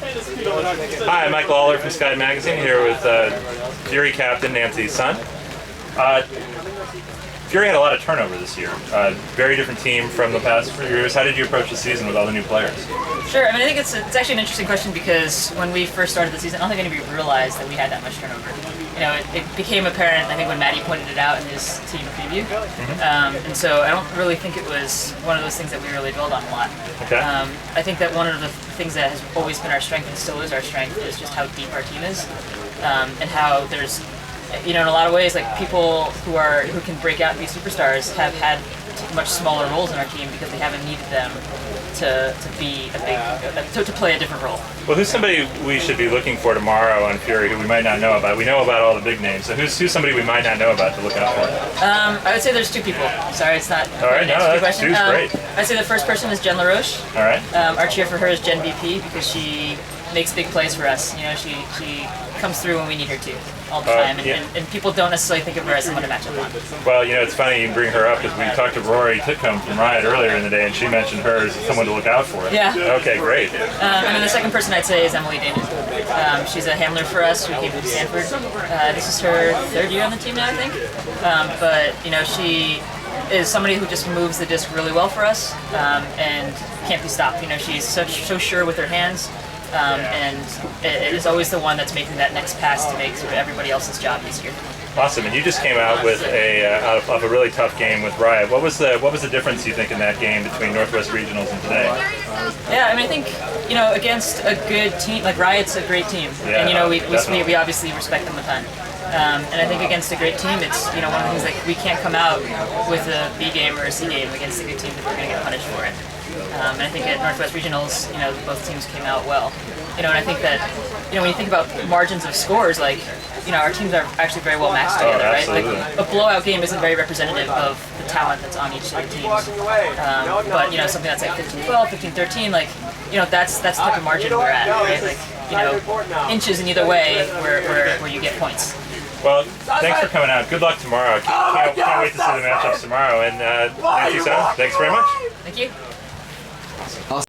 Hi, I'm Mike Lawler from Sky Magazine here with Fury captain Nancy Sun. Fury had a lot of turnover this year. Very different team from the past few years. How did you approach the season with all the new players? Sure. I mean, I think it's actually an interesting question because when we first started the season, I don't think anybody realized that we had that much turnover. You know, it became apparent, I think, when Matty pointed it out in his team preview. And so I don't really think it was one of those things that we really build on a lot. Okay. I think that one of the things that has always been our strength and still is our strength is just how deep our team is, and how there's, you know, in a lot of ways, like people who can break out and be superstars have had much smaller roles in our team because they haven't needed them to be to play a different role. Well, who's somebody we should be looking for tomorrow on Fury who we might not know about? We know about all the big names, so who's somebody we might not know about to look out for? I would say there's two people. Sorry, it's not all right. No, that's question. two's great. I'd say the first person is Jen LaRoche. All right. Our cheer for her is Jen BP because she makes big plays for us. You know, she comes through when we need her to all the time, and people don't necessarily think of her as someone to match up on. Well, you know, it's funny you bring her up because we talked to Rory Titcomb from Riot earlier in the day, and she mentioned her as someone to look out for. Yeah. Okay, great. And then the second person I'd say is Emily Damon. She's a handler for us who came from Stanford. This is her third year on the team now, I think. But you know, she is somebody who just moves the disc really well for us, and can't be stopped. You know, she's so sure with her hands. And it is always the one that's making that next pass to make sort of everybody else's job easier. Awesome, and you just came out with out of a really tough game with Riot. What was the difference you think in that game between Northwest Regionals and today? Yeah, I mean, I think, you know, against a good team like Riot's a great team, yeah, and you know we obviously respect them a ton. And I think against a great team, it's, you know, one of the things, like, we can't come out with a B game or a C game against a good team that we're going to get punished for it. And I think at Northwest Regionals, you know, both teams came out well. You know, and I think that, you know, when you think about margins of scores, like, you know, our teams are actually very well matched together, right? Like, a blowout game isn't very representative of the talent that's on each of the teams. But, you know, something that's like 15-12, 15-13, like, you know, that's the type of margin we're at, right? Like, you know, inches in either way where you get points. Well, thanks for coming out. Good luck tomorrow. Can't wait to see the matchups tomorrow. And Nancy Sun, thanks very much. Thank you. Awesome.